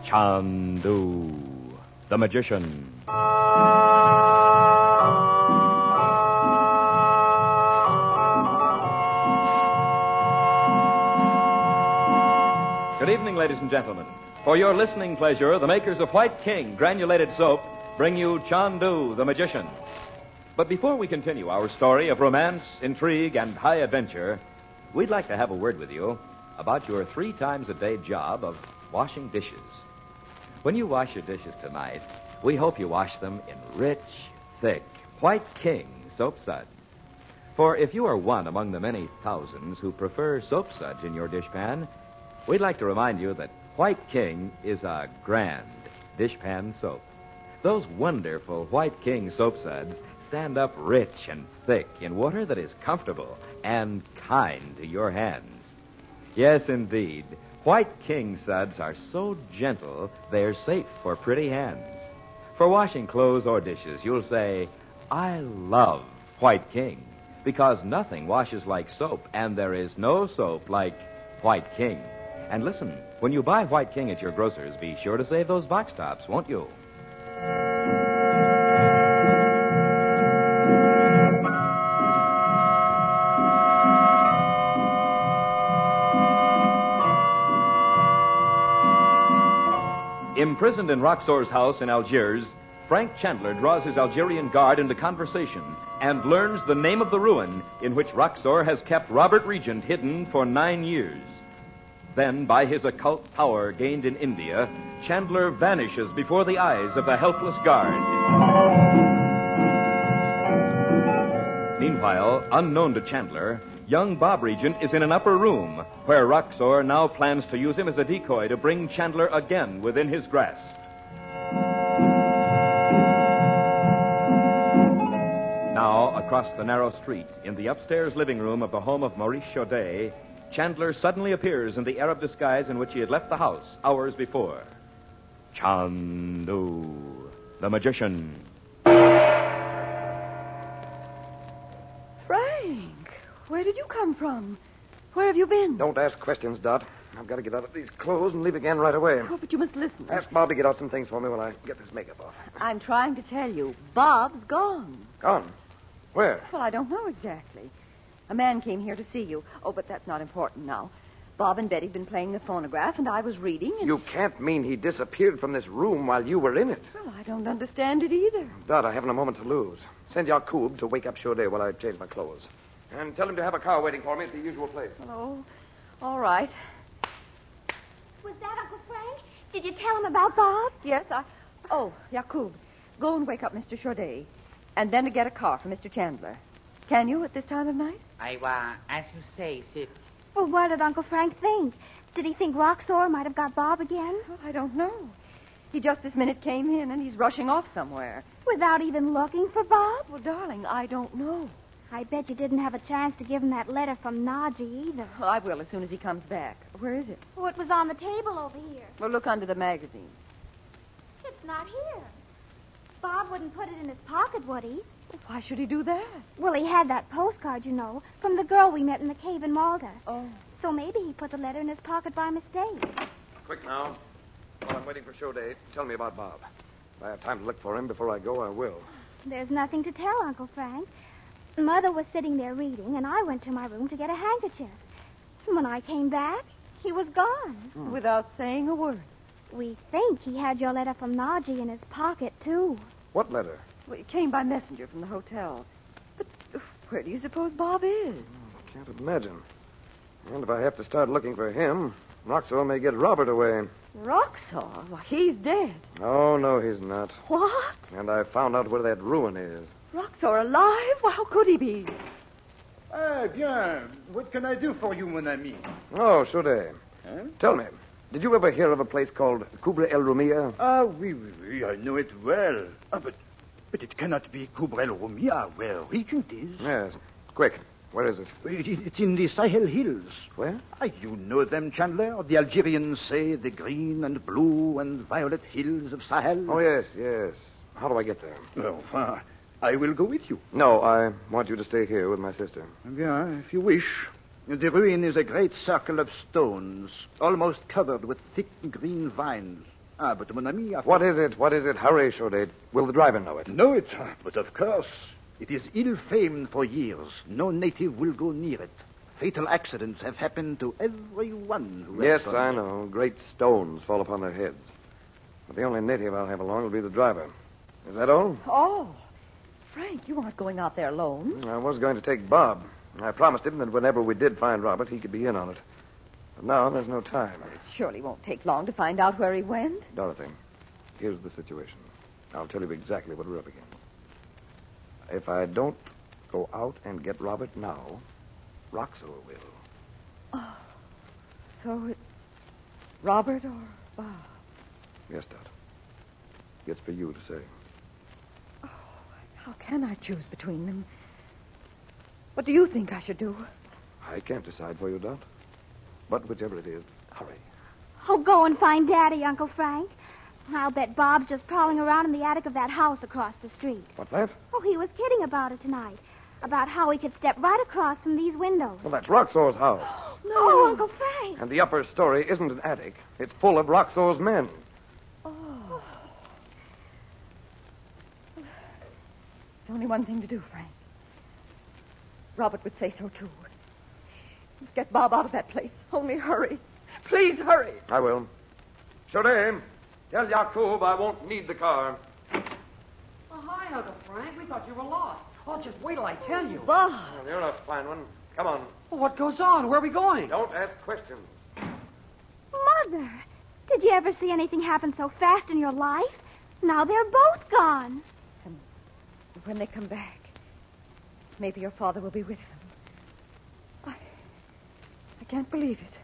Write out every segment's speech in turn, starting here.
Chandu the Magician. Good evening, ladies and gentlemen. For your listening pleasure, the makers of White King granulated soap bring you Chandu the Magician. But before we continue our story of romance, intrigue, and high adventure, we'd like to have a word with you about your 3 times a day job of washing dishes. When you wash your dishes tonight, we hope you wash them in rich, thick, White King soap suds. For if you are one among the many thousands who prefer soap suds in your dishpan, we'd like to remind you that White King is a grand dishpan soap. Those wonderful White King soap suds stand up rich and thick in water that is comfortable and kind to your hands. Yes, indeed. White King suds are so gentle, they're safe for pretty hands. For washing clothes or dishes, you'll say, I love White King, because nothing washes like soap, and there is no soap like White King. And listen, when you buy White King at your grocer's, be sure to save those box tops, won't you? Imprisoned in Roxor's house in Algiers, Frank Chandler draws his Algerian guard into conversation and learns the name of the ruin in which Roxor has kept Robert Regent hidden for 9 years. Then, by his occult power gained in India, Chandler vanishes before the eyes of the helpless guard. Meanwhile, unknown to Chandler, young Bob Regent is in an upper room where Roxor now plans to use him as a decoy to bring Chandler again within his grasp. Now, across the narrow street, in the upstairs living room of the home of Maurice Chaudet, Chandler suddenly appears in the Arab disguise in which he had left the house hours before. Chandu the Magician. Where did you come from? Where have you been? Don't ask questions, Dot. I've got to get out of these clothes and leave again right away. Oh, but you must listen. Ask Bob to get out some things for me while I get this makeup off. I'm trying to tell you. Bob's gone. Gone? Where? Well, I don't know exactly. A man came here to see you. Oh, but that's not important now. Bob and Betty have been playing the phonograph, and I was reading, and... You can't mean he disappeared from this room while you were in it. Well, I don't understand it either. Dot, I haven't a moment to lose. Send Yakub to wake up Chaudet while I change my clothes. And tell him to have a car waiting for me at the usual place. Oh, all right. Was that Uncle Frank? Did you tell him about Bob? Yes, Oh, Yakub, go and wake up Mr. Chaudet, and then to get a car for Mr. Chandler. Can you at this time of night? As you say, Sid. Well, what did Uncle Frank think? Did he think Roxor might have got Bob again? Oh, I don't know. He just this minute came in, and he's rushing off somewhere. Without even looking for Bob? Well, darling, I don't know. I bet you didn't have a chance to give him that letter from Naji either. Well, I will as soon as he comes back. Where is it? Oh, it was on the table over here. Well, look under the magazine. It's not here. Bob wouldn't put it in his pocket, would he? Well, why should he do that? Well, he had that postcard, you know, from the girl we met in the cave in Malta. Oh. So maybe he put the letter in his pocket by mistake. Quick now. While I'm waiting for Chaudet, tell me about Bob. If I have time to look for him before I go, I will. There's nothing to tell, Uncle Frank. Mother was sitting there reading, and I went to my room to get a handkerchief. And when I came back, he was gone. Without saying a word. We think he had your letter from Naji in his pocket, too. What letter? Well, it came by messenger from the hotel. But where do you suppose Bob is? Can't imagine. And if I have to start looking for him, Roxor may get Robert away. Roxor? Why, he's dead. Oh, no, he's not. What? And I found out where that ruin is. Roxor alive? Well, how could he be? Bien. What can I do for you, mon ami? Oh, Chaudet. Tell me, did you ever hear of a place called Kubra El Rumia? Oui, I know it well. But it cannot be Kubra El Rumia, where Regent is. Yes. Quick, where is it? It's in the Sahel Hills. Where? You know them, Chandler? The Algerians say the green and blue and violet hills of Sahel. Oh, yes. How do I get there? Well, I will go with you. No, I want you to stay here with my sister. Bien, if you wish. The ruin is a great circle of stones, almost covered with thick green vines. Ah, but mon ami... What is it? What is it? Hurry, Chaudet. Will the driver know it? Know it? But of course. It is ill-famed for years. No native will go near it. Fatal accidents have happened to everyone who has Yes, gone I there. know. Great stones fall upon their heads. But the only native I'll have along will be the driver. Is that all? Oh, Frank, you aren't going out there alone. I was going to take Bob. I promised him that whenever we did find Robert, he could be in on it. But now there's no time. It surely won't take long to find out where he went. Dorothy, here's the situation. I'll tell you exactly what we're up against. If I don't go out and get Robert now, Roxor will. Oh, so it's Robert or Bob? Yes, Dot. It's for you to say. Oh, how can I choose between them? What do you think I should do? I can't decide for you, Dot. But whichever it is, hurry. Oh, go and find Daddy, Uncle Frank. I'll bet Bob's just prowling around in the attic of that house across the street. What's that? Oh, he was kidding about it tonight. About how he could step right across from these windows. Well, that's Roxor's house. No. Oh, Uncle Frank. And the upper story isn't an attic. It's full of Roxor's men. Oh. There's only one thing to do, Frank. Robert would say so, too. Let's get Bob out of that place. Only hurry. Please hurry. I will. Chaudet, tell Yakub I won't need the car. Oh, hi, Uncle Frank. We thought you were lost. Oh, just wait till I tell you. Bob. Well, you're a fine one. Come on. Well, what goes on? Where are we going? Don't ask questions. Mother, did you ever see anything happen so fast in your life? Now they're both gone. And when they come back, maybe your father will be with them. I can't believe it.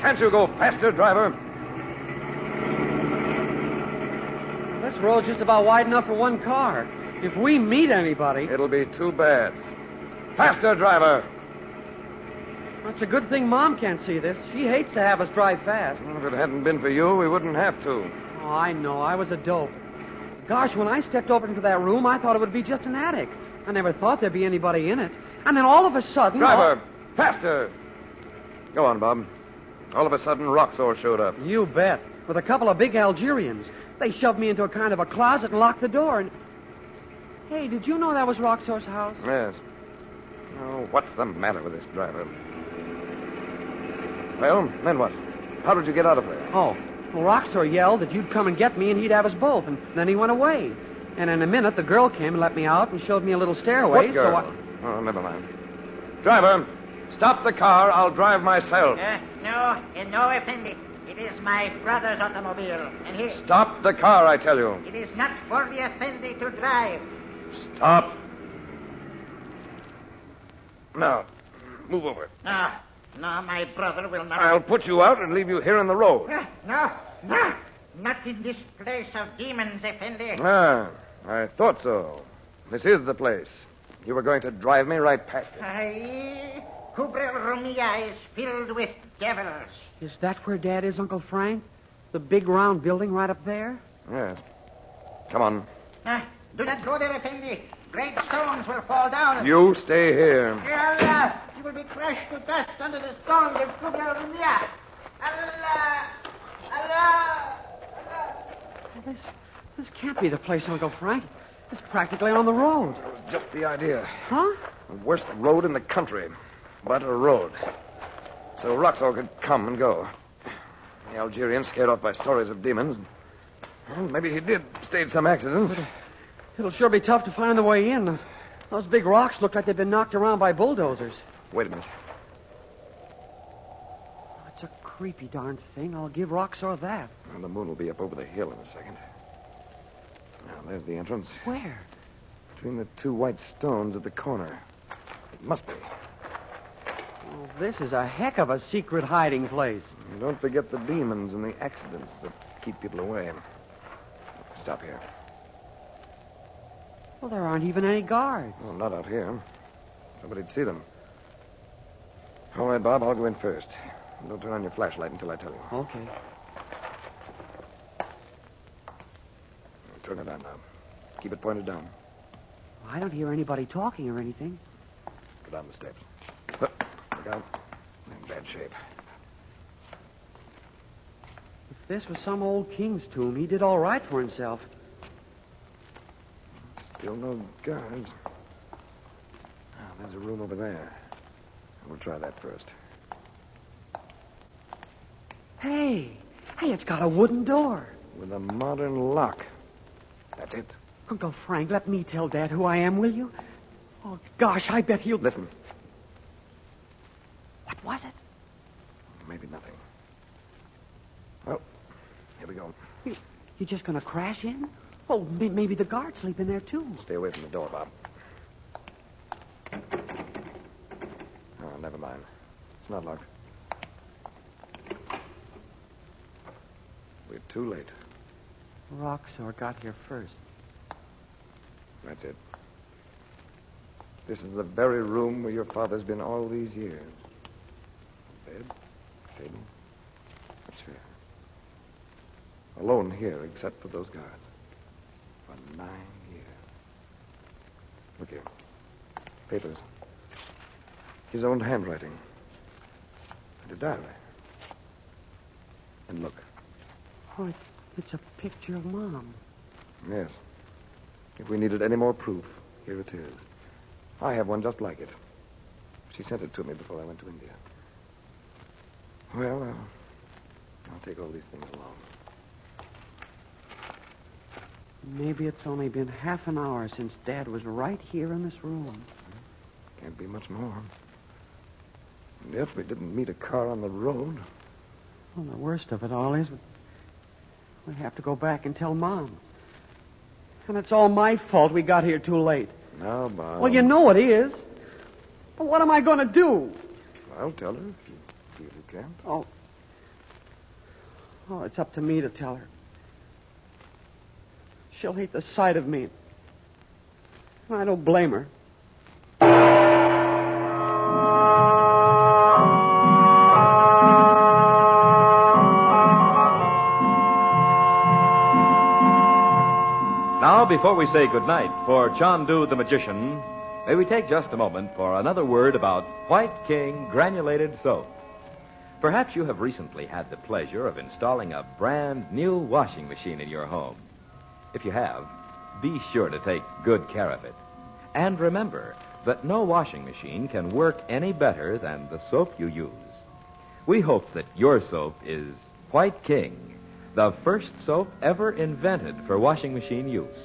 Can't you go faster, driver? This road's just about wide enough for one car. If we meet anybody... It'll be too bad. Faster, driver. It's a good thing Mom can't see this. She hates to have us drive fast. Well, if it hadn't been for you, we wouldn't have to. Oh, I know. I was a dope. Gosh, when I stepped over into that room, I thought it would be just an attic. I never thought there'd be anybody in it. And then all of a sudden... Driver, faster. Go on, Bob. All of a sudden, Roxor showed up. You bet. With a couple of big Algerians. They shoved me into a kind of a closet and locked the door. And... Hey, did you know that was Roxor's house? Yes. Oh, what's the matter with this driver? Well, then what? How did you get out of there? Oh, well, Roxor yelled that you'd come and get me and he'd have us both. And then he went away. And in a minute, the girl came and let me out and showed me a little stairway. What girl? Oh, never mind. Driver, stop the car. I'll drive myself. No, Effendi. It is my brother's automobile, and he... Stop the car, I tell you. It is not for the Effendi to drive. Stop. Now, move over. No, my brother will not... I'll put you out and leave you here in the road. No, not in this place of demons, Effendi. Ah, I thought so. This is the place. You were going to drive me right past it. Aye, Kubrel Rumia is filled with devils. Is that where Dad is, Uncle Frank? The big round building right up there? Yes. Come on. Do not go there, Effendi. Great stones will fall down. You stay here. Allah, you will be crushed to dust under the stones of Kubrel Rumia. Allah. This can't be the place, Uncle Frank. It's practically on the road. That was just the idea. Huh? The worst road in the country. But a road. So Roxor could come and go. The Algerian, scared off by stories of demons. Well, maybe he did stage some accidents. It'll sure be tough to find the way in. Those big rocks look like they've been knocked around by bulldozers. Wait a minute. It's a creepy darn thing. I'll give Roxor that. Well, the moon will be up over the hill in a second. Now, there's the entrance. Where? Between the two white stones at the corner. It must be. Oh, this is a heck of a secret hiding place. And don't forget the demons and the accidents that keep people away. Stop here. Well, there aren't even any guards. Well, not out here. Somebody'd see them. All right, Bob, I'll go in first. Don't turn on your flashlight until I tell you. Okay. Turn it on now. Keep it pointed down. I don't hear anybody talking or anything. Go down the steps. Look out. In bad shape. If this was some old king's tomb, he did all right for himself. Still no guards. Oh, there's a room over there. We'll try that first. Hey, it's got a wooden door. With a modern lock. That's it. Uncle Frank, let me tell Dad who I am, will you? Oh, gosh, I bet he'll... Listen. What was it? Maybe nothing. Well, here we go. You just gonna crash in? Oh, maybe the guards sleep in there, too. Stay away from the door, Bob. Oh, never mind. It's not locked. We're too late. Roxor got here first. That's it. This is the very room where your father's been all these years. Bed, table, a chair. Alone here, except for those guards. For 9 years. Look here. Papers. His own handwriting. And a diary. And look. Oh, it's a picture of Mom. Yes. If we needed any more proof, here it is. I have one just like it. She sent it to me before I went to India. Well, I'll take all these things along. Maybe it's only been half an hour since Dad was right here in this room. Can't be much more. And yet we didn't meet a car on the road. Well, the worst of it all is we have to go back and tell Mom. And it's all my fault we got here too late. Now, Bob. Well, you know it is. But what am I going to do? I'll tell her if you feel you can. Oh, it's up to me to tell her. She'll hate the sight of me. I don't blame her. Now, before we say goodnight for Chandu the Magician, may we take just a moment for another word about White King granulated soap. Perhaps you have recently had the pleasure of installing a brand new washing machine in your home. If you have, be sure to take good care of it. And remember that no washing machine can work any better than the soap you use. We hope that your soap is White King, the first soap ever invented for washing machine use.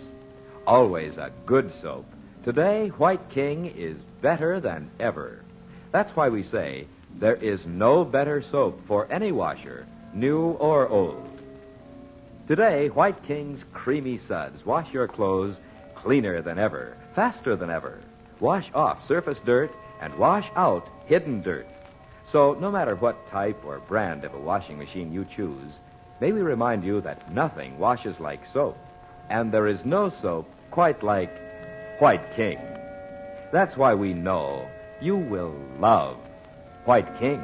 Always a good soap. Today, White King is better than ever. That's why we say there is no better soap for any washer, new or old. Today, White King's creamy suds wash your clothes cleaner than ever, faster than ever. Wash off surface dirt and wash out hidden dirt. So no matter what type or brand of a washing machine you choose, may we remind you that nothing washes like soap, and there is no soap quite like White King. That's why we know you will love White King.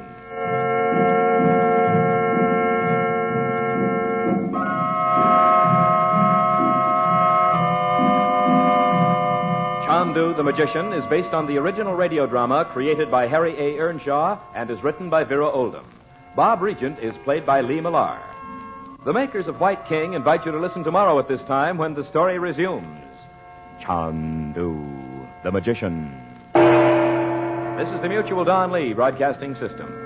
Chandu the Magician is based on the original radio drama created by Harry A. Earnshaw and is written by Vera Oldham. Bob Regent is played by Lee Millar. The makers of White King invite you to listen tomorrow at this time when the story resumes. Chandu the Magician. This is the Mutual Don Lee Broadcasting System.